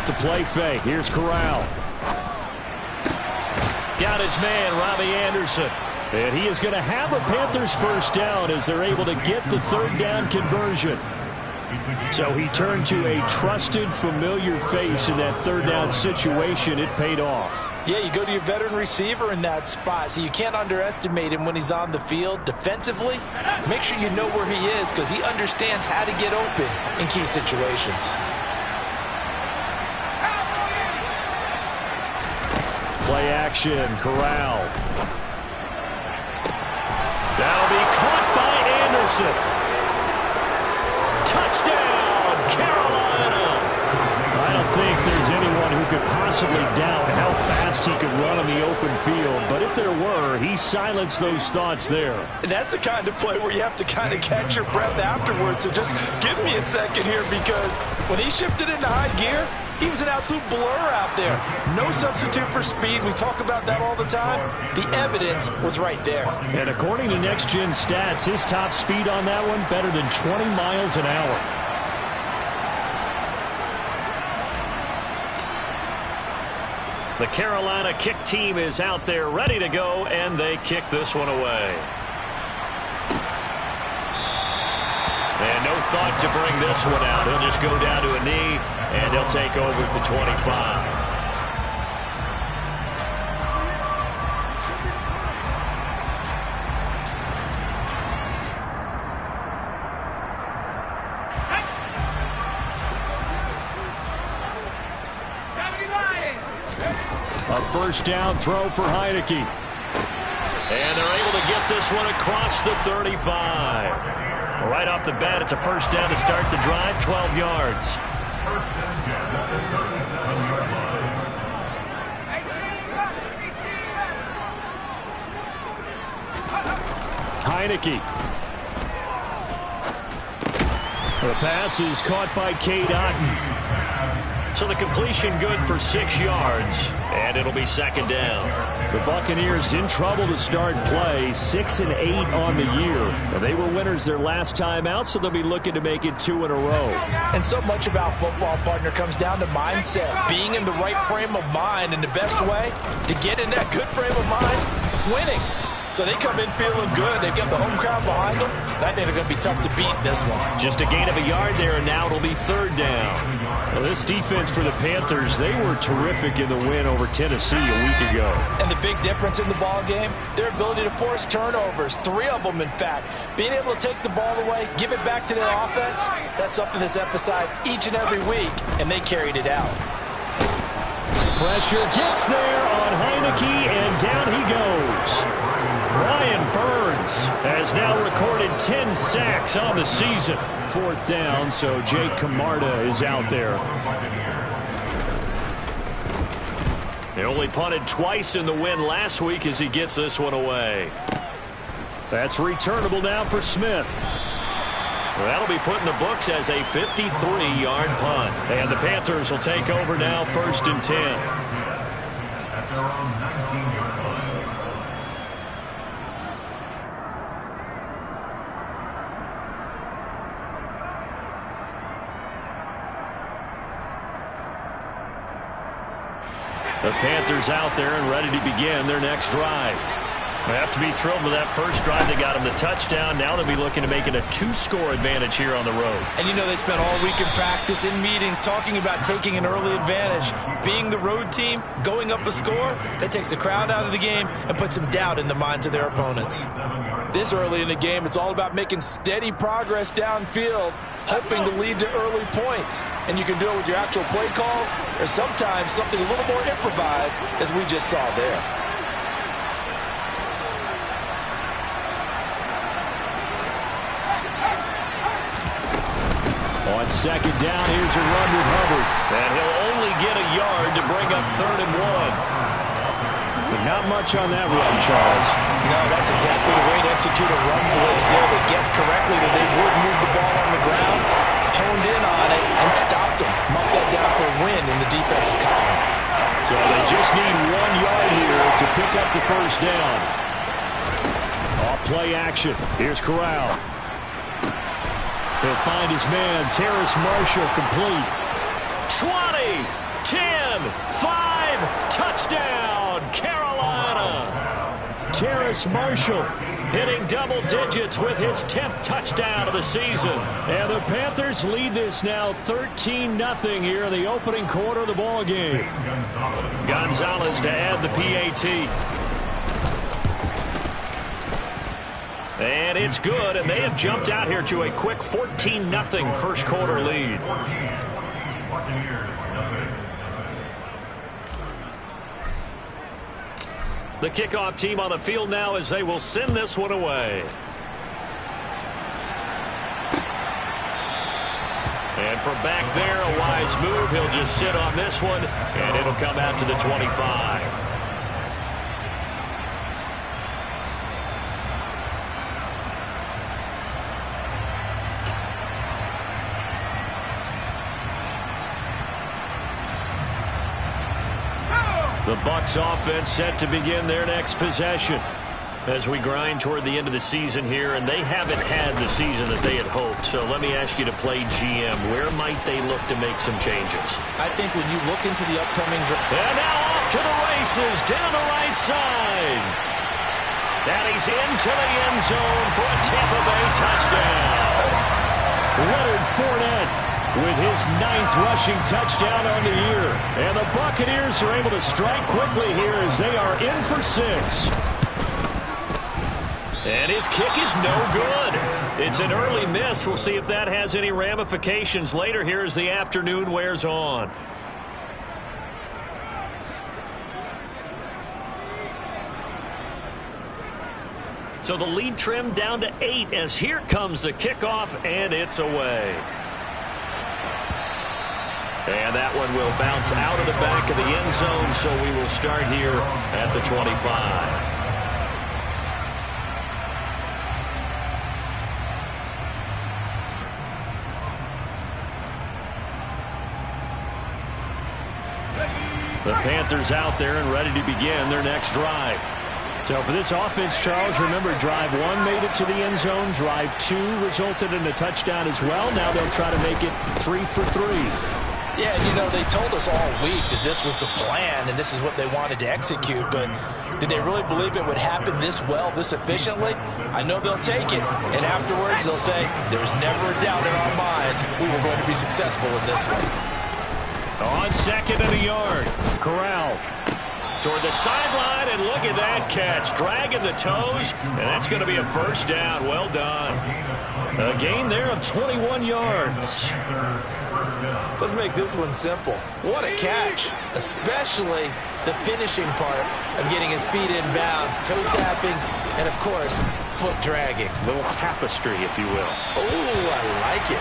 the play fake. Here's Corral. Got his man, Robbie Anderson. And he is going to have a Panthers first down as they're able to get the third down conversion. So he turned to a trusted, familiar face in that third down situation. It paid off. Yeah, you go to your veteran receiver in that spot, so you can't underestimate him when he's on the field. Defensively, make sure you know where he is because he understands how to get open in key situations. Play action, Corral. That'll be caught by Anderson. Touchdown, Carolina. I don't think there's anyone who could possibly doubt how fast he could run on the open field. But if there were, he silenced those thoughts there. And that's the kind of play where you have to kind of catch your breath afterwards. So just give me a second here because when he shifted into high gear, he was an absolute blur out there. No substitute for speed. We talk about that all the time. The evidence was right there. And according to Next Gen Stats, his top speed on that one better than 20 miles an hour. The Carolina kick team is out there ready to go, and they kick this one away. And no thought to bring this one out. He'll just go down to a knee, and he'll take over at the 25. A first down throw for Heineke. And they're able to get this one across the 35. Right off the bat, it's a first down to start the drive, 12 yards. Heineke. The pass is caught by Cade Otton. So the completion good for 6 yards, and it'll be second down. The Buccaneers in trouble to start play, 6-8 on the year. Now, they were winners their last time out, so they'll be looking to make it 2 in a row. And so much about football, partner, comes down to mindset, being in the right frame of mind, and the best way to get in that good frame of mind, winning. So they come in feeling good. They've got the home crowd behind them, and I think they're going to be tough to beat in this one. Just a gain of a yard there, and now it'll be third down. Well, this defense for the Panthers, they were terrific in the win over Tennessee a week ago. And the big difference in the ball game, their ability to force turnovers, 3 of them, in fact. Being able to take the ball away, give it back to their offense, that's something that's emphasized each and every week, and they carried it out. Pressure gets there on Heineke, and down he goes. Brian Burns has now recorded 10 sacks on the season. Fourth down, so Jake Camarda is out there. They only punted twice in the win last week as he gets this one away. That's returnable now for Smith. Well, that'll be put in the books as a 53-yard punt. And the Panthers will take over now, 1st and 10. The Panthers out there and ready to begin their next drive. They have to be thrilled with that first drive. They got them the touchdown. Now they'll be looking to make it a 2-score advantage here on the road. And you know they spent all week in practice, in meetings, talking about taking an early advantage. Being the road team, going up a score, that takes the crowd out of the game and puts some doubt in the minds of their opponents. This early in the game, it's all about making steady progress downfield, hoping to lead to early points. And you can do it with your actual play calls or sometimes something a little more improvised, as we just saw there. On second down, here's a run with Hubbard. And he'll only get a yard to bring up 3rd and 1. But not much on that run, Charles. No, that's exactly the way to execute a run blitz there. They guessed correctly that they would move the ball on the ground, honed in on it, and stopped them. Marked that down for a win in the defense's column. So they just need 1 yard here to pick up the first down. Off play action. Here's Corral. He'll find his man, Terrace Marshall, complete. 20, 10, 5, touchdown, Carolina. Terrace Marshall hitting double digits with his 10th touchdown of the season. And the Panthers lead this now 13-0 here in the opening quarter of the ball game. Gonzalez to add the PAT. And it's good, and they have jumped out here to a quick 14-0 first quarter lead. The kickoff team on the field now as they will send this one away. And from back there, a wise move. He'll just sit on this one, and it'll come out to the 25. The Bucs offense set to begin their next possession as we grind toward the end of the season here, and they haven't had the season that they had hoped. So let me ask you to play GM. Where might they look to make some changes? I think when you look into the upcoming draft. And now off to the races down the right side. And he's into the end zone for a Tampa Bay touchdown. Leonard Fournette with his 9th rushing touchdown on the year. And the Buccaneers are able to strike quickly here as they are in for 6. And his kick is no good. It's an early miss. We'll see if that has any ramifications later here as the afternoon wears on. So the lead trimmed down to 8 as here comes the kickoff, and it's away. And that one will bounce out of the back of the end zone, so we will start here at the 25. The Panthers out there and ready to begin their next drive. So for this offense, Charles, remember drive 1 made it to the end zone. Drive 2 resulted in a touchdown as well. Now they'll try to make it 3 for 3. Yeah, you know, they told us all week that this was the plan and this is what they wanted to execute, but did they really believe it would happen this well, this efficiently? I know they'll take it, and afterwards they'll say, there's never a doubt in our minds we were going to be successful in this one. On 2nd and a yard, Corral toward the sideline, and look at that catch, dragging the toes, and that's going to be a first down. Well done. A gain there of 21 yards. Let's make this one simple. What a catch, especially the finishing part of getting his feet in bounds, toe tapping, and of course, foot dragging. Little tapestry, if you will. Oh, I like it.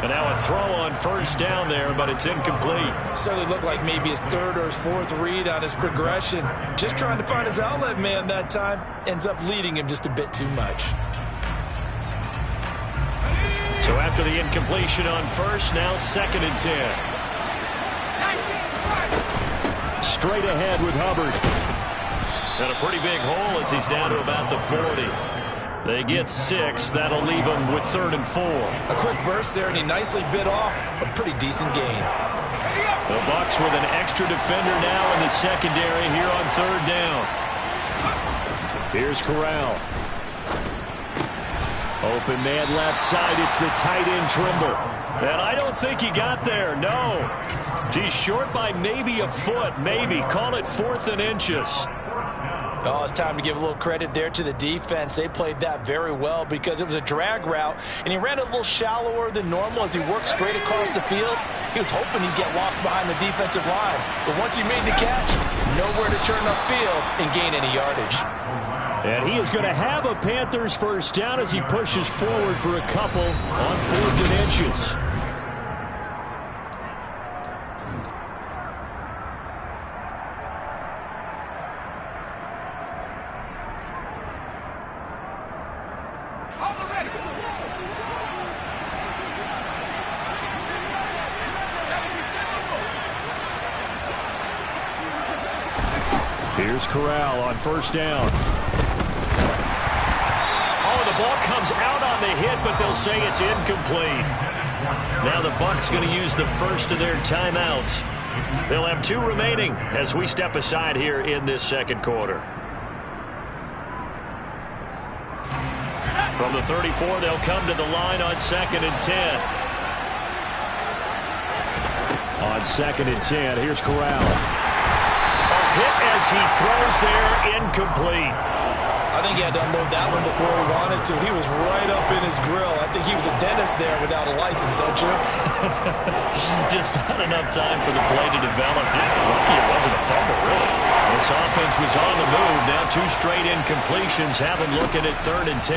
And now a throw on first down there, but it's incomplete. Certainly looked like maybe his 3rd or his 4th read on his progression. Just trying to find his outlet man that time. Ends up leading him just a bit too much. So after the incompletion on first, now 2nd and 10. Straight ahead with Hubbard. And a pretty big hole as he's down to about the 40. They get 6. That'll leave him with 3rd and 4. A quick burst there, and he nicely bit off a pretty decent gain. The Bucs with an extra defender now in the secondary here on 3rd down. Here's Corral. Open man left side. It's the tight end Trimble. And I don't think he got there. No. He's short by maybe a foot. Maybe. Call it 4th and inches. Oh, it's time to give a little credit there to the defense. They played that very well because it was a drag route, and he ran a little shallower than normal as he worked straight across the field. He was hoping he'd get lost behind the defensive line. But once he made the catch, nowhere to turn upfield and gain any yardage. And he is going to have a Panthers first down as he pushes forward for a couple on 4th and inches. Here's Corral on first down. Oh, the ball comes out on the hit, but they'll say it's incomplete. Now the Bucs going to use the first of their timeouts They'll have 2 remaining as we step aside here in this second quarter. From the 34, they'll come to the line on 2nd and 10. On 2nd and 10, here's Corral. A hit as he throws there, incomplete. I think he had to unload that one before he wanted to. He was right up in his grill. I think he was a dentist there without a license, don't you? Just not enough time for the play to develop. Lucky it wasn't a fumble, really. This offense was on the move. Now 2 straight incompletions have him looking at 3rd and 10.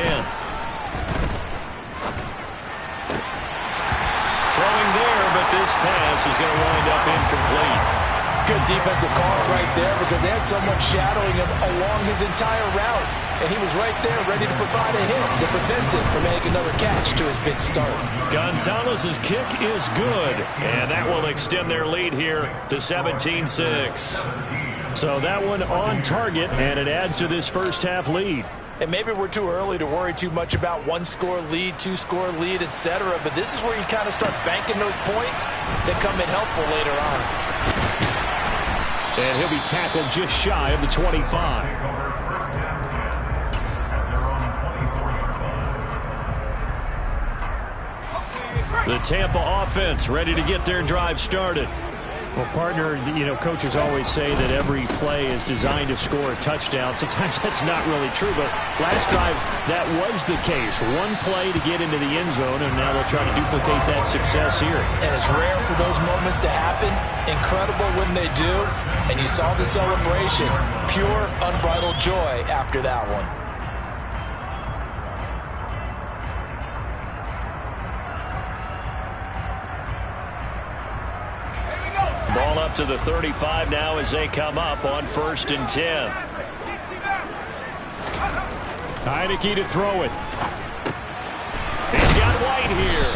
Throwing there, but this pass is going to wind up incomplete. Good defensive call right there because they had someone shadowing him along his entire route. And he was right there ready to provide a hit to prevent him from making another catch to his big start. Gonzalez's kick is good. And that will extend their lead here to 17-6. So that one on target, and it adds to this first half lead. And maybe we're too early to worry too much about 1-score lead, 2-score lead, etc. But this is where you kind of start banking those points that come in helpful later on. And he'll be tackled just shy of the 25. The Tampa offense ready to get their drive started. Well, partner, coaches always say that every play is designed to score a touchdown. Sometimes that's not really true, but last drive, that was the case. One play to get into the end zone, and now they'll try to duplicate that success here. And it's rare for those moments to happen. Incredible when they do. And you saw the celebration. Pure, unbridled joy after that one. Ball up to the 35 now as they come up on 1st and 10. Heineke to throw it. He's got White here.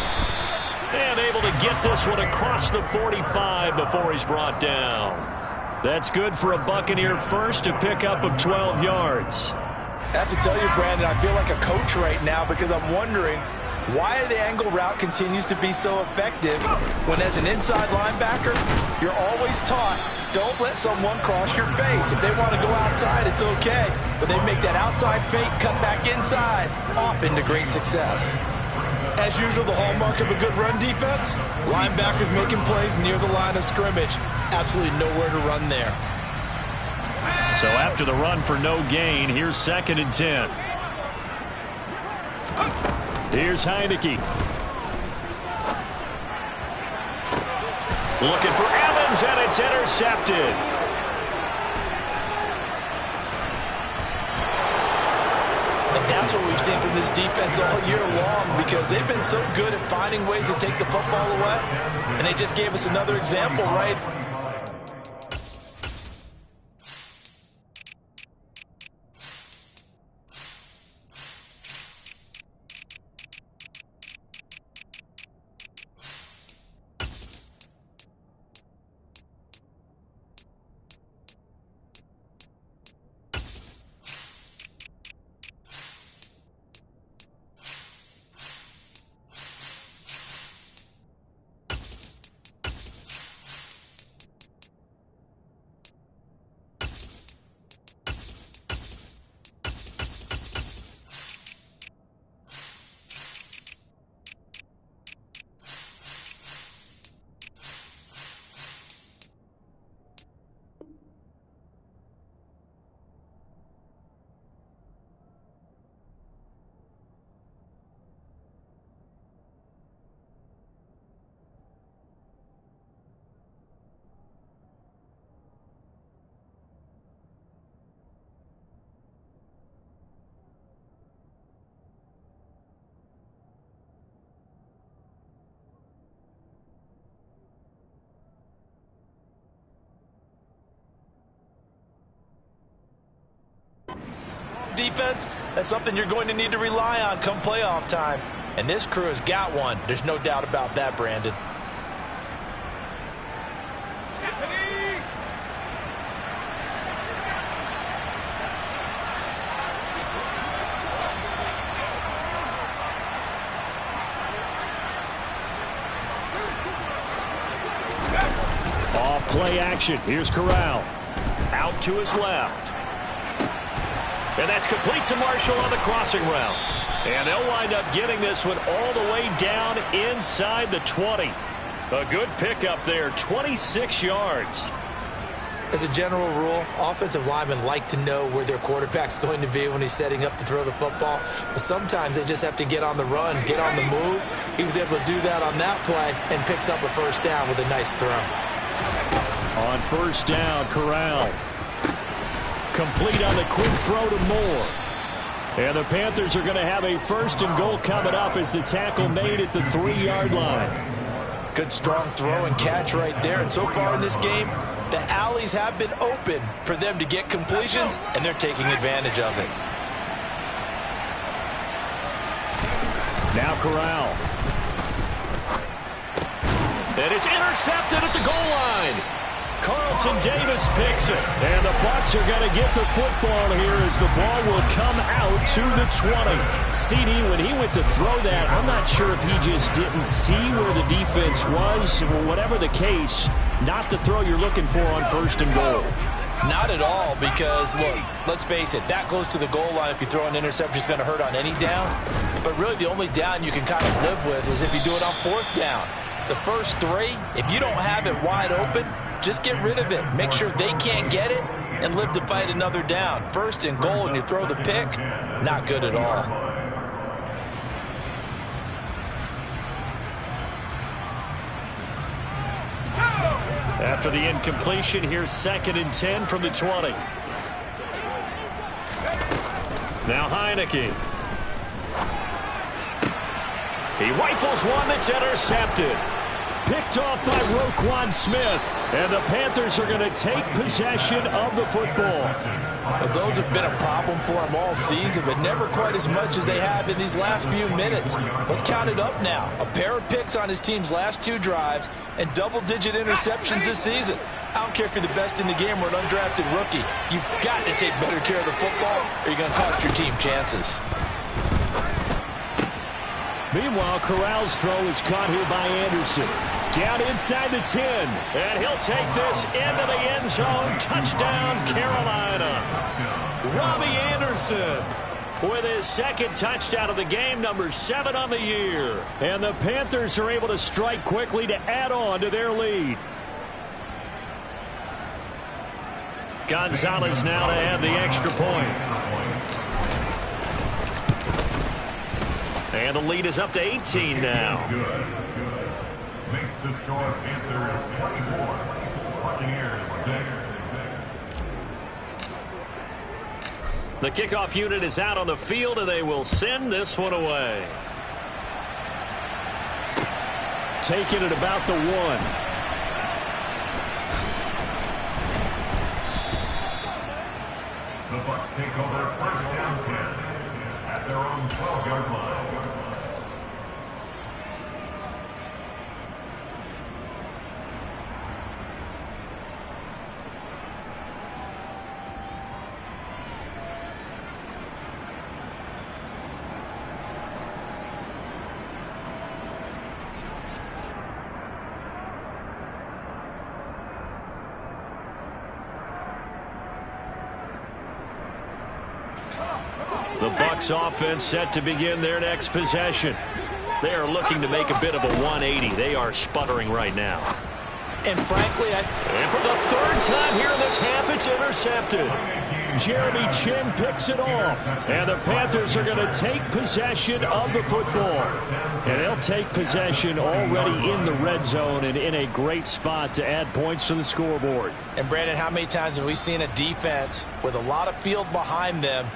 And able to get this one across the 45 before he's brought down. That's good for a Buccaneer first, a pickup of 12 yards. I have to tell you, Brandon, I feel like a coach right now because I'm wondering why the angle route continues to be so effective when as an inside linebacker, you're always taught, don't let someone cross your face. If they want to go outside, it's okay. But they make that outside fake, cut back inside, off into great success. As usual, the hallmark of a good run defense, linebackers making plays near the line of scrimmage. Absolutely nowhere to run there. So after the run for no gain, here's 2nd and 10. Here's Heineke. Looking for Evans, and it's intercepted. And that's what we've seen from this defense all year long because they've been so good at finding ways to take the football away. And they just gave us another example, right? Defense, that's something you're going to need to rely on come playoff time. And this crew has got one. There's no doubt about that, Brandon. play action. Here's Corral. Out to his left. And that's complete to Marshall on the crossing route. And they'll wind up getting this one all the way down inside the 20. A good pickup there, 26 yards. As a general rule, offensive linemen like to know where their quarterback's going to be when he's setting up to throw the football. But sometimes they just have to get on the run, get on the move. He was able to do that on that play and picks up a first down with a nice throw. On first down, Corral. Complete on the quick throw to Moore. And the Panthers are going to have a first and goal coming up as the tackle made at the 3-yard line. Good strong throw and catch right there. And so far in this game, the alleys have been open for them to get completions, and they're taking advantage of it. Now Corral. And it's intercepted at the goal line. Carlton Davis picks it. And the Bucs are going to get the football here as the ball will come out to the 20. CD, when he went to throw that, I'm not sure if he just didn't see where the defense was. Well, whatever the case, not the throw you're looking for on first and goal. Not at all, because, look, let's face it, that close to the goal line, if you throw an interception, it's going to hurt on any down. But really the only down you can kind of live with is if you do it on fourth down. The first three, if you don't have it wide open, just get rid of it. Make sure they can't get it and live to fight another down. First and goal and you throw the pick, not good at all. After the incompletion, here's 2nd and 10 from the 20. Now Heineke. He rifles one that's intercepted. Picked off by Roquan Smith. And the Panthers are going to take possession of the football. Well, those have been a problem for them all season, but never quite as much as they have in these last few minutes. Let's count it up now. A pair of picks on his team's last 2 drives and double-digit interceptions this season. I don't care if you're the best in the game or an undrafted rookie. You've got to take better care of the football or you're going to cost your team chances. Meanwhile, Corral's throw is caught here by Anderson. Down inside the 10. And he'll take this into the end zone. Touchdown, Carolina. Robbie Anderson with his 2nd touchdown of the game, number 7 on the year. And the Panthers are able to strike quickly to add on to their lead. Gonzalez now to add the extra point. And the lead is up to 18 now. Makes the score Panthers 24, Buccaneers 6. The kickoff unit is out on the field, and they will send this one away. Taken at about the 1. The Bucs take over first down 10 at their own 12-yard line. The Bucs offense set to begin their next possession. They are looking to make a bit of a 180. They are sputtering right now. And frankly, and for the 3rd time here in this half, it's intercepted. Jeremy Chin picks it off. And the Panthers are going to take possession of the football. And they'll take possession already in the red zone and in a great spot to add points to the scoreboard. And Brandon, how many times have we seen a defense with a lot of field behind them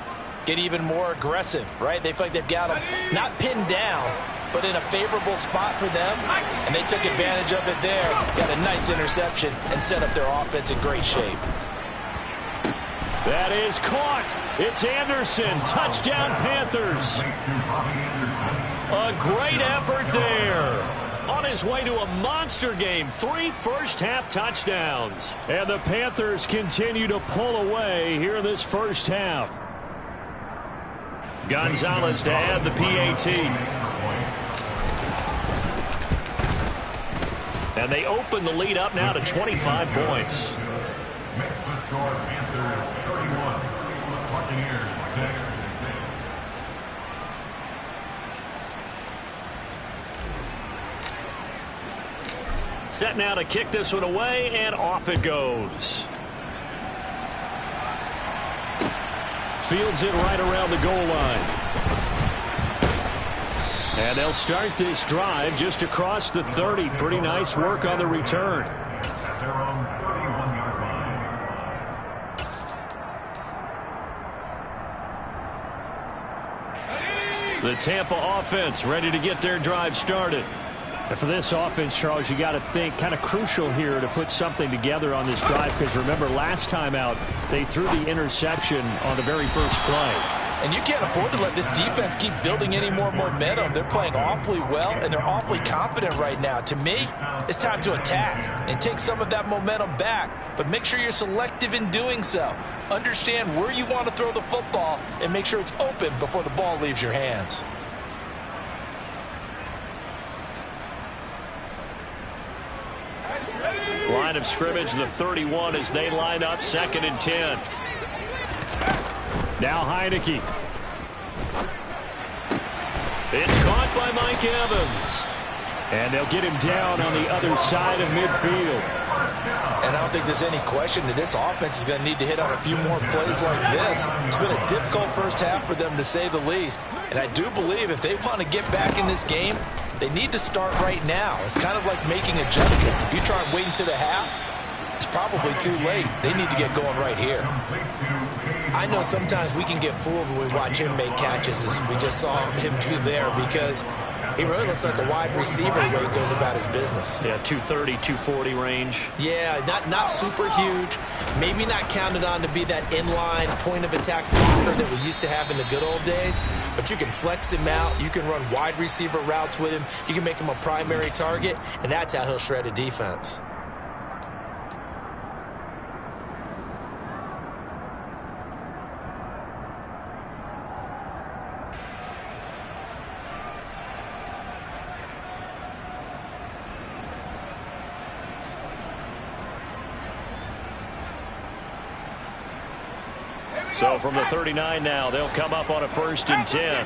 get even more aggressive, right? They feel like they've got them not pinned down, but in a favorable spot for them, and they took advantage of it there. Got a nice interception and set up their offense in great shape. That is caught. It's Anderson. Touchdown, Panthers. A great effort there. On his way to a monster game, 3 first-half touchdowns. And the Panthers continue to pull away here in this first half. Gonzalez to add the PAT. And they open the lead up now to 25 points. Makes the score Panthers 31, Buccaneers 6. Set now to kick this one away, and off it goes. Fields it right around the goal line. And they'll start this drive just across the 30. Pretty nice work on the return. At their own 31-yard line. The Tampa offense ready to get their drive started. And for this offense, Charles, you got to think kind of crucial here to put something together on this drive, because remember last time out they threw the interception on the very first play. And you can't afford to let this defense keep building any more momentum. They're playing awfully well, and they're awfully confident right now. To me, it's time to attack and take some of that momentum back, but make sure you're selective in doing so. Understand where you want to throw the football and make sure it's open before the ball leaves your hands. Line of scrimmage, the 31, as they line up 2nd and 10. Now Heineke. It's caught by Mike Evans. And they'll get him down on the other side of midfield. And I don't think there's any question that this offense is going to need to hit on a few more plays like this. It's been a difficult first half for them, to say the least. And I do believe if they want to get back in this game, they need to start right now. It's kind of like making adjustments. If you try and wait until the half, it's probably too late. They need to get going right here. I know sometimes we can get fooled when we watch him make catches, as we just saw him do there, because he really looks like a wide receiver the way he goes about his business. Yeah, 230, 240 range. Yeah, not super huge. Maybe not counted on to be that inline point of attack blocker that we used to have in the good old days. But you can flex him out. You can run wide receiver routes with him. You can make him a primary target, and that's how he'll shred a defense. So from the 39 now, they'll come up on a 1st and 10.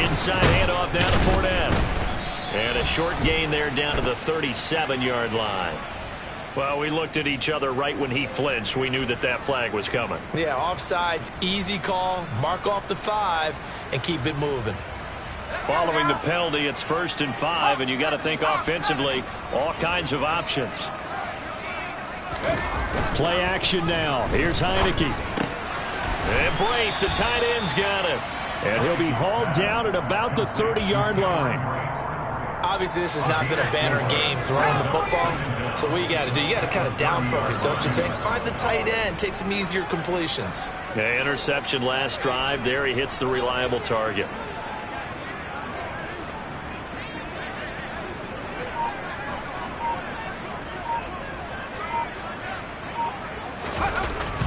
Inside handoff down to Fournette. And a short gain there down to the 37-yard line. Well, we looked at each other right when he flinched. We knew that that flag was coming. Yeah, offsides, easy call. Mark off the 5 and keep it moving. Following the penalty, it's 1st and 5, and you got to think offensively, all kinds of options. Play action now. Here's Heineke. And Brate, the tight end's got it. And he'll be hauled down at about the 30-yard line. Obviously, this has not been a banner game throwing the football. So what you got to do, you got to kind of down focus, don't you think? Find the tight end, take some easier completions. Yeah, interception last drive. There he hits the reliable target.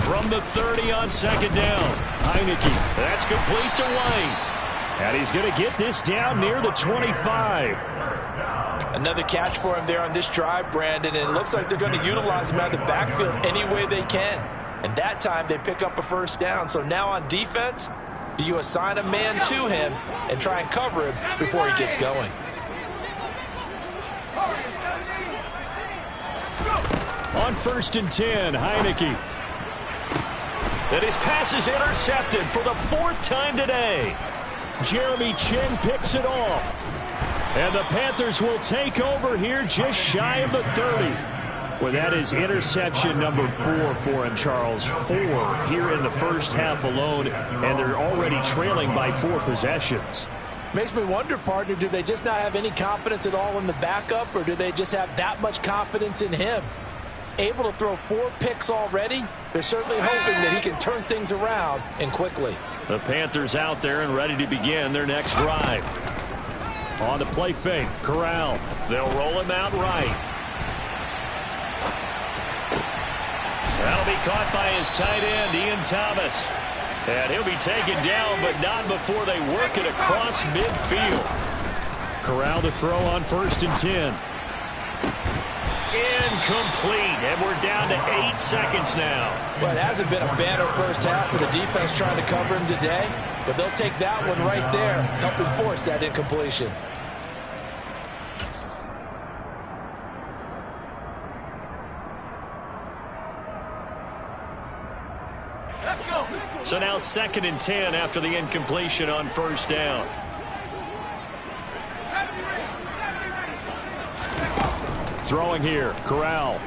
From the 30 on 2nd down. Heineke. That's complete to White. And he's going to get this down near the 25. Another catch for him there on this drive, Brandon. And it looks like they're going to utilize him out of the backfield any way they can. And that time they pick up a 1st down. So now on defense, do you assign a man to him and try and cover him before he gets going? On 1st and 10, Heineke. And his pass is intercepted for the 4th time today. Jeremy Chin picks it off. And the Panthers will take over here just shy of the 30. Well, that is interception number 4 for him, Charles. 4 here in the first half alone, and they're already trailing by 4 possessions. Makes me wonder, partner, do they just not have any confidence at all in the backup, or do they just have that much confidence in him? Able to throw 4 picks already, they're certainly hoping that he can turn things around and quickly. The Panthers out there and ready to begin their next drive. On the play fake, Corral. They'll roll him out right. That'll be caught by his tight end, Ian Thomas. And he'll be taken down, but not before they work it across midfield. Corral to throw on 1st and 10. Incomplete, and we're down to 8 seconds now. Well, it hasn't been a banner first half with the defense trying to cover him today, but they'll take that one right there, helping force that incompletion. So now 2nd and 10 after the incompletion on 1st down. Throwing here, Corral.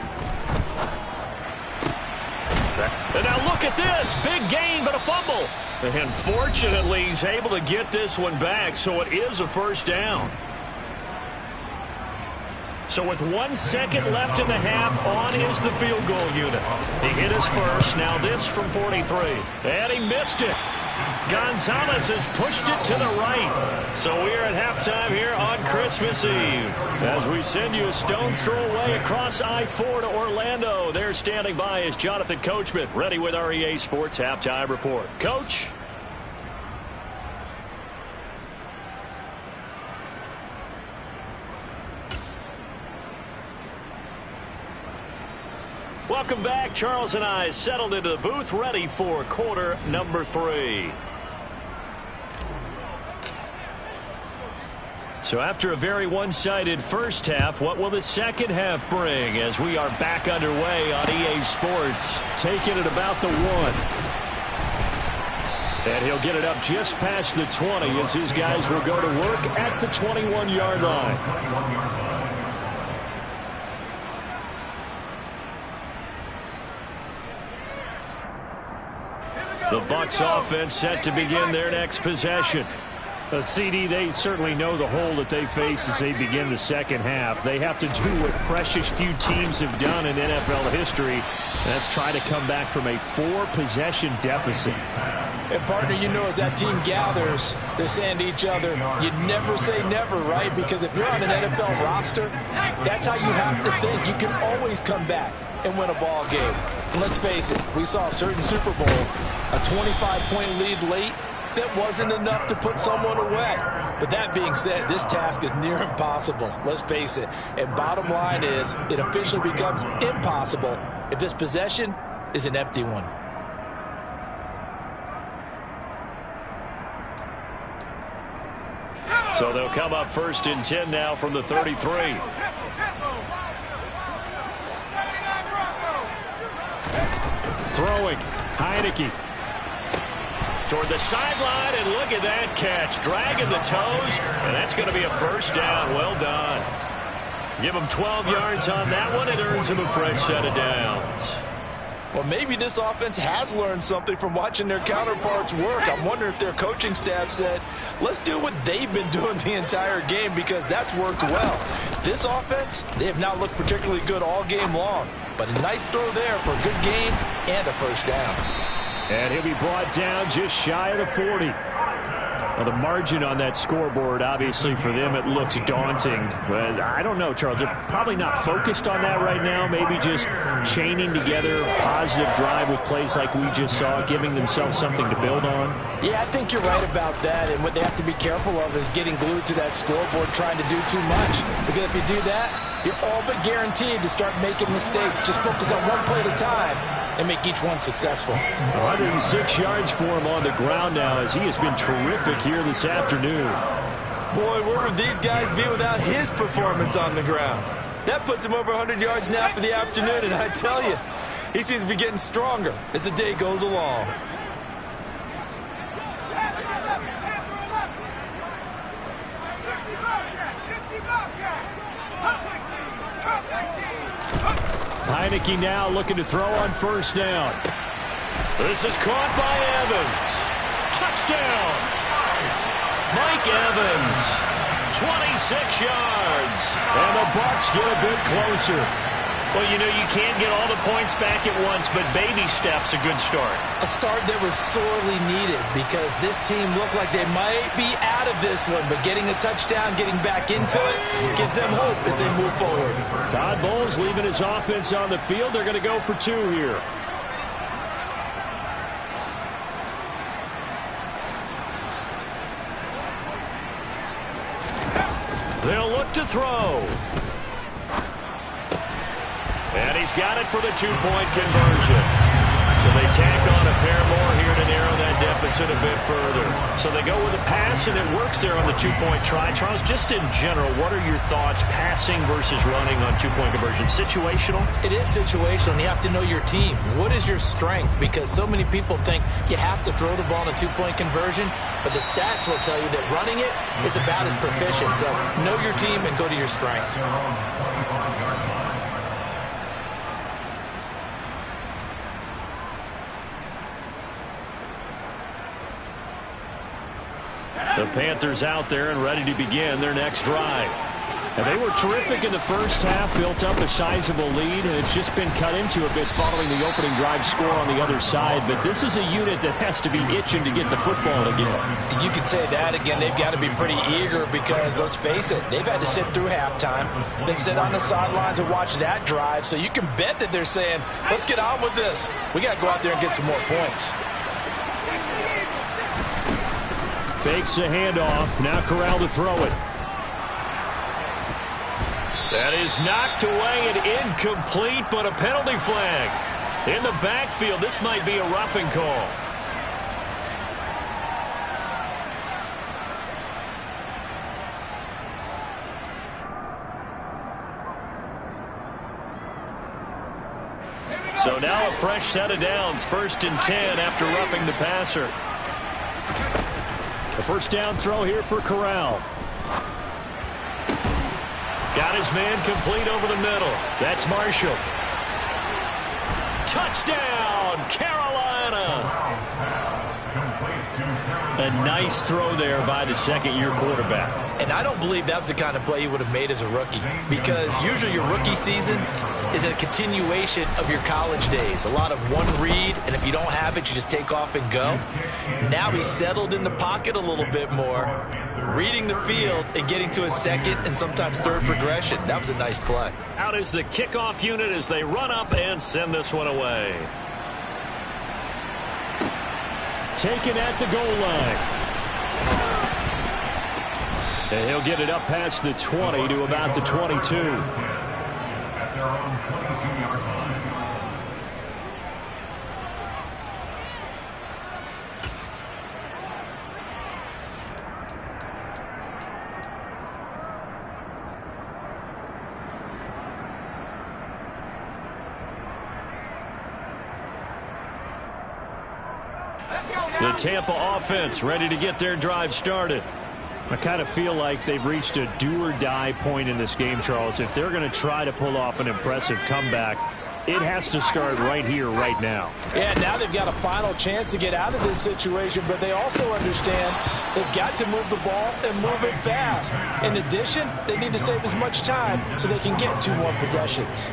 And now look at this. Big gain, but a fumble. And fortunately, he's able to get this one back, so it is a 1st down. So with 1 second left in the half, on is the field goal unit. He hit his first, now this from 43. And he missed it. Gonzalez has pushed it to the right. So we're at halftime here on Christmas Eve. As we send you a stone's throw away across I-4 to Orlando. There standing by is Jonathan Coachman, ready with our EA Sports Halftime Report. Coach? Welcome back. Charles and I settled into the booth, ready for quarter number 3. So after a very one-sided first half, what will the second half bring as we are back underway on EA Sports? Taking it about the 1. And he'll get it up just past the 20 as his guys will go to work at the 21-yard line. The Bucs offense set to begin their next possession. CD, they certainly know the hole that they face as they begin the second half. They have to do what precious few teams have done in NFL history. That's try to come back from a 4-possession deficit. And partner, you know, as that team gathers, they're saying to each other, you never say never, right? Because if you're on an NFL roster, that's how you have to think. You can always come back and win a ball game. And let's face it, we saw a certain Super Bowl, a 25-point lead late, that wasn't enough to put someone away. But that being said, this task is near impossible. Let's face it. And bottom line is, it officially becomes impossible if this possession is an empty one. So they'll come up 1st and 10 now from the 33. Throwing, Heineke. Toward the sideline, and look at that catch. Dragging the toes, and that's going to be a 1st down. Well done. Give him 12 yards on that one. It earns him a fresh set of downs. Well, maybe this offense has learned something from watching their counterparts work. I'm wondering if their coaching staff said, let's do what they've been doing the entire game, because that's worked well. This offense, they have not looked particularly good all game long, but a nice throw there for a good gain and a 1st down. And he'll be brought down just shy of the 40. Well, the margin on that scoreboard, obviously, for them, it looks daunting. But I don't know, Charles. They're probably not focused on that right now. Maybe just chaining together a positive drive with plays like we just saw, giving themselves something to build on. Yeah, I think you're right about that. And what they have to be careful of is getting glued to that scoreboard, trying to do too much. Because if you do that, you're all but guaranteed to start making mistakes. Just focus on one play at a time and make each one successful. 106 yards for him on the ground now, as he has been terrific here this afternoon. Boy, where would these guys be without his performance on the ground? That puts him over 100 yards now for the afternoon, and I tell you, he seems to be getting stronger as the day goes along. Heineke now looking to throw on 1st down. This is caught by Evans. Touchdown! Mike Evans, 26 yards. And the Bucs get a bit closer. Well, you know, you can't get all the points back at once, but baby steps a good start. A start that was sorely needed, because this team looked like they might be out of this one, but getting a touchdown, getting back into it, gives them hope as they move forward. Todd Bowles leaving his offense on the field. They're going to go for 2 here. to throw. And he's got it for the two-point conversion. So they tack on a pair more here to narrow that deficit a bit further. So they go with a pass, and it works there on the two-point try. Charles, just in general, what are your thoughts passing versus running on two-point conversion? Situational? It is situational, and you have to know your team. What is your strength? Because so many people think you have to throw the ball in a two-point conversion, but the stats will tell you that running it is about as proficient. So know your team and go to your strength. The Panthers out there and ready to begin their next drive. And they were terrific in the first half, built up a sizable lead, and it's just been cut into a bit following the opening drive score on the other side. But this is a unit that has to be itching to get the football again. And you could say that again. They've got to be pretty eager because, let's face it, they've had to sit through halftime, then sit on the sidelines and watch that drive. So you can bet that they're saying, let's get on with this. We got to go out there and get some more points. Fakes a handoff. Now Corral to throw it. That is knocked away and incomplete, but a penalty flag. In the backfield, this might be a roughing call. So now a fresh set of downs. 1st and 10 after roughing the passer. A first down throw here for Corral. Got his man complete over the middle. That's Marshall. Touchdown, Carolina. A nice throw there by the second-year quarterback. And I don't believe that was the kind of play he would have made as a rookie, because usually your rookie season is a continuation of your college days. A lot of one read, and if you don't have it, you just take off and go. Now he's settled in the pocket a little bit more, reading the field and getting to his second and sometimes third progression. That was a nice play. Out is the kickoff unit as they run up and send this one away. Taken at the goal line. And he'll get it up past the 20 to about the 22. At their own 22-yard line. The Tampa offense ready to get their drive started. I kind of feel like they've reached a do-or-die point in this game, Charles. If they're going to try to pull off an impressive comeback, it has to start right here, right now. Yeah, now they've got a final chance to get out of this situation, but they also understand they've got to move the ball and move it fast. In addition, they need to save as much time so they can get 2 more possessions.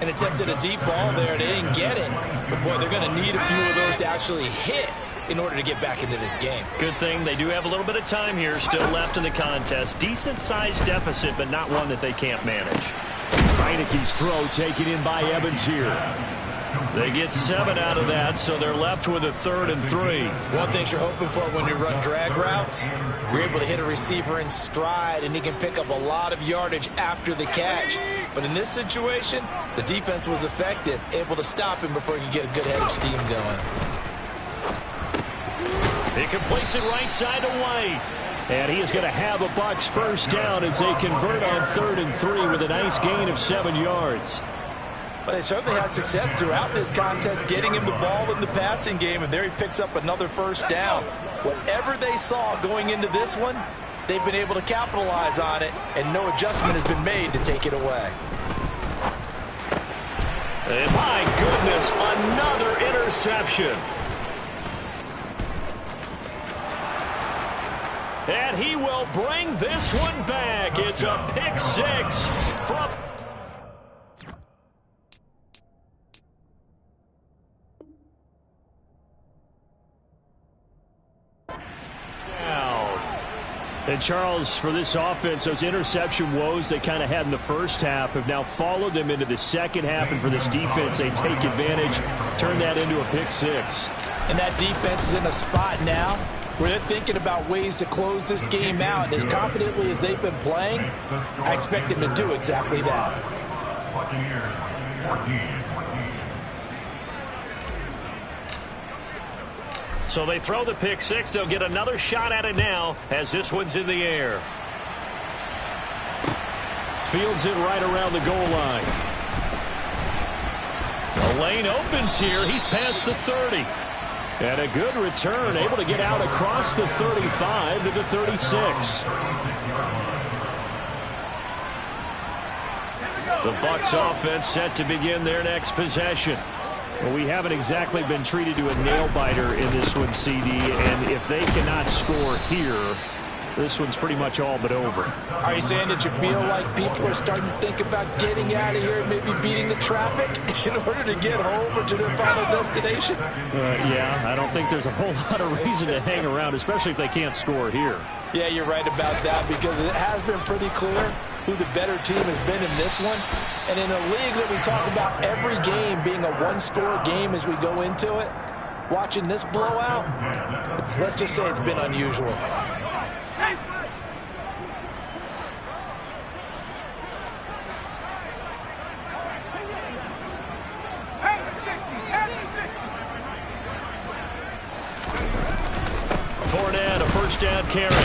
And attempted a deep ball there. They didn't get it. But, boy, they're going to need a few of those to actually hit in order to get back into this game. Good thing they do have a little bit of time here still left in the contest. Decent-sized deficit, but not one that they can't manage. Heineke's throw taken in by Evans here. They get 7 out of that, so they're left with a 3rd and 3. One thing you're hoping for when you run drag routes, you're able to hit a receiver in stride, and he can pick up a lot of yardage after the catch. But in this situation, the defense was effective, able to stop him before he could get a good head of steam going. He completes it right side to White. And he is going to have a Bucs first down as they convert on 3rd and 3 with a nice gain of 7 yards. But they certainly had success throughout this contest getting him the ball in the passing game, and there he picks up another first down. Whatever they saw going into this one, they've been able to capitalize on it, and no adjustment has been made to take it away. And my goodness, another interception. And he will bring this one back. It's a pick 6 from... And Charles, for this offense, those interception woes they kind of had in the first half have now followed them into the second half. And for this defense, they take advantage, turn that into a pick 6. And that defense is in a spot now where they're thinking about ways to close this game out. And as confidently as they've been playing, I expect them to do exactly that. Buccaneers 14. So they throw the pick six. They'll get another shot at it now as this one's in the air. Fields it right around the goal line. The lane opens here. He's past the 30. And a good return, able to get out across the 35 to the 36. The Bucs offense set to begin their next possession. Well, we haven't exactly been treated to a nail-biter in this one, CD, and if they cannot score here, this one's pretty much all but over. Are you saying that you feel like people are starting to think about getting out of here and maybe beating the traffic in order to get home or to their final destination? Yeah, I don't think there's a whole lot of reason to hang around, especially if they can't score here. Yeah, you're right about that because it has been pretty clear who the better team has been in this one. And in a league that we talk about every game being a one-score game as we go into it, watching this blowout, let's just say it's been unusual. Fournette, a first down carry.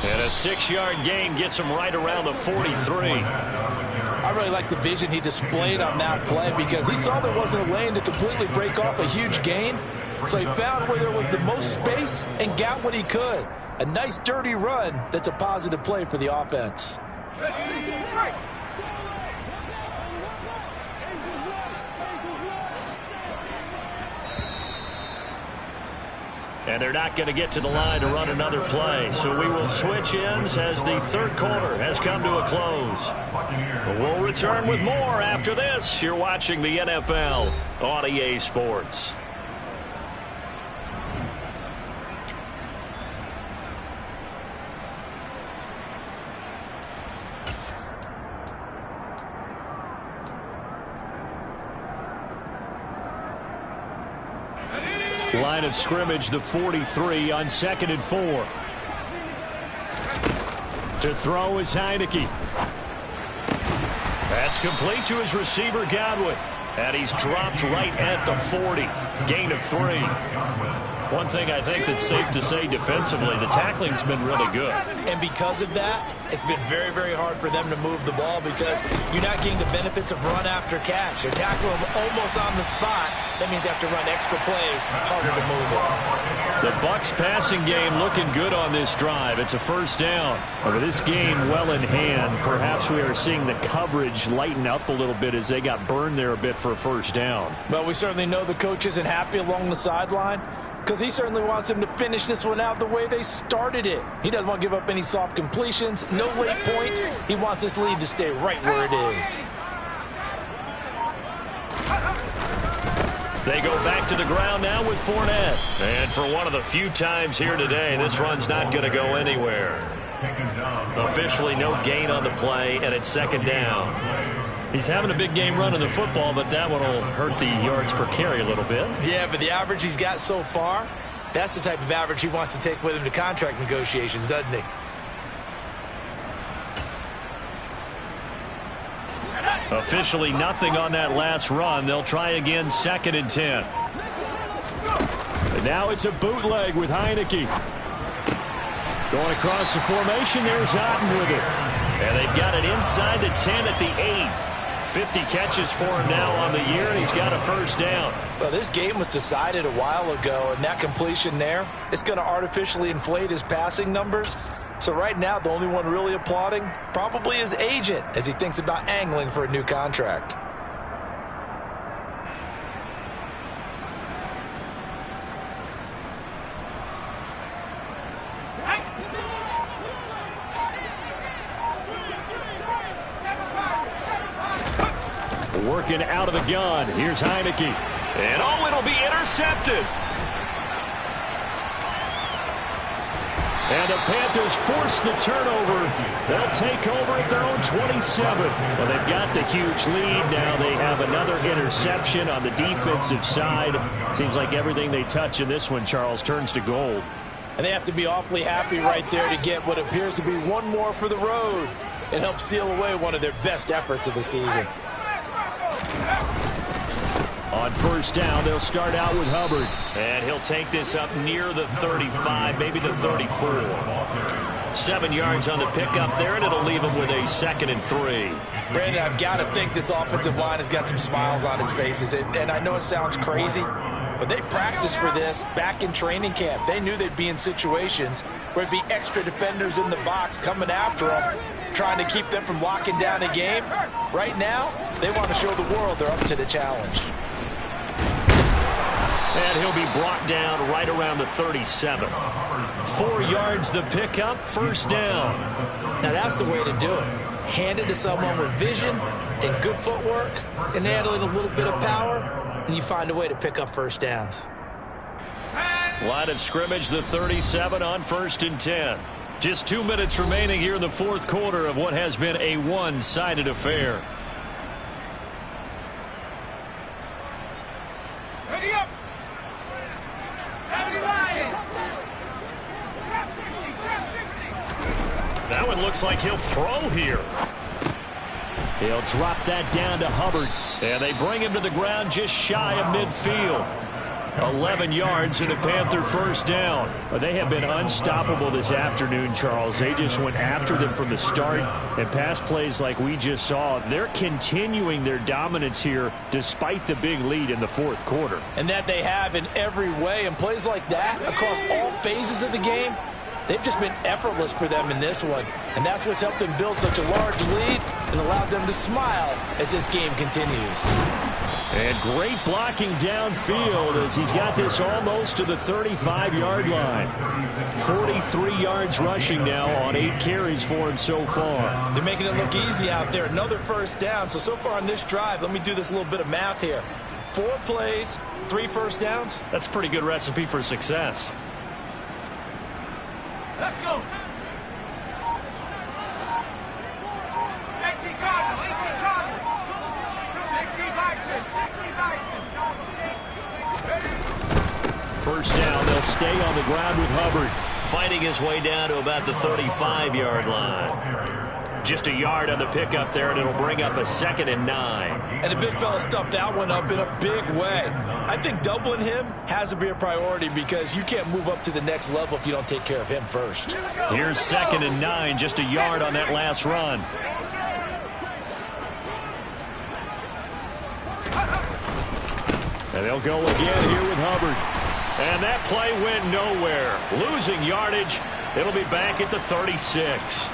And a 6-yard gain gets him right around the 43. I really like the vision he displayed on that play because he saw there wasn't a lane to completely break off a huge gain. So he found where there was the most space and got what he could. A nice dirty run that's a positive play for the offense. And they're not going to get to the line to run another play. So we will switch ends as the third quarter has come to a close. We'll return with more after this. You're watching the NFL on EA Sports. Line of scrimmage, the 43 on 2nd and 4. To throw is Heineke. That's complete to his receiver, Godwin. And he's dropped right at the 40. Gain of 3. One thing I think that's safe to say defensively, the tackling's been really good. And because of that, it's been very, very hard for them to move the ball because you're not getting the benefits of run after catch. They're tackling them almost on the spot. That means they have to run extra plays, harder to move it. The Bucs passing game looking good on this drive. It's a first down. With this game well in hand, perhaps we are seeing the coverage lighten up a little bit as they got burned there a bit for a first down. But we certainly know the coach isn't happy along the sideline, because he certainly wants them to finish this one out the way they started it. He doesn't want to give up any soft completions, no late points. He wants this lead to stay right where it is. They go back to the ground now with Fournette. And for one of the few times here today, this run's not going to go anywhere. Officially no gain on the play, and it's 2nd down. He's having a big game running the football, but that one will hurt the yards per carry a little bit. Yeah, but the average he's got so far, that's the type of average he wants to take with him to contract negotiations, doesn't he? Officially nothing on that last run. They'll try again, 2nd and 10. And now it's a bootleg with Heineke. Going across the formation, there's Otten with it. And they've got it inside the 10 at the 8. 50 catches for him now on the year, and he's got a first down. Well, this game was decided a while ago, and that completion there, it's going to artificially inflate his passing numbers. So right now, the only one really applauding probably his agent as he thinks about angling for a new contract. Working out of the gun. Here's Heineke. And oh, it'll be intercepted. And the Panthers force the turnover. They'll take over at their own 27. Well, they've got the huge lead. Now they have another interception on the defensive side. Seems like everything they touch in this one, Charles, turns to gold. And they have to be awfully happy right there to get what appears to be one more for the road and help seal away one of their best efforts of the season. On first down, they'll start out with Hubbard. And he'll take this up near the 35, maybe the 34. 7 yards on the pickup there, and it'll leave him with a 2nd and 3. Brandon, I've got to think this offensive line has got some smiles on its faces. And I know it sounds crazy, but they practiced for this back in training camp. They knew they'd be in situations where it'd be extra defenders in the box coming after them, trying to keep them from locking down a game. Right now, they want to show the world they're up to the challenge. And he'll be brought down right around the 37. 4 yards the pickup, first down. Now that's the way to do it. Hand it to someone with vision and good footwork and handling a little bit of power, and you find a way to pick up first downs. Line of scrimmage, the 37 on 1st and 10. Just 2 minutes remaining here in the 4th quarter of what has been a one-sided affair. Ready up! That one looks like he'll throw here. He'll drop that down to Hubbard. And they bring him to the ground just shy of midfield. 11 yards and a Panther first down. But they have been unstoppable this afternoon, Charles. They just went after them from the start. And pass plays like we just saw, they're continuing their dominance here despite the big lead in the 4th quarter. And that they have in every way. And plays like that across all phases of the game, they've just been effortless for them in this one. And that's what's helped them build such a large lead and allowed them to smile as this game continues. And great blocking downfield as he's got this almost to the 35-yard line. 43 yards rushing now on 8 carries for him so far. They're making it look easy out there. Another first down. So far on this drive, let me do this little bit of math here. 4 plays, 3 first downs. That's a pretty good recipe for success. Let's go. 18 Cardinal, 18 Cardinal. 60 Bison, 60 Bison. First down, they'll stay on the ground with Hubbard. Fighting his way down to about the 35-yard line. Just a yard on the pickup there, and it'll bring up a 2nd and 9. And the big fella stuffed that one up in a big way. I think doubling him has to be a priority because you can't move up to the next level if you don't take care of him first. Here's 2nd and 9, just a yard on that last run. And they'll go again here with Hubbard. And that play went nowhere. Losing yardage. It'll be back at the 36.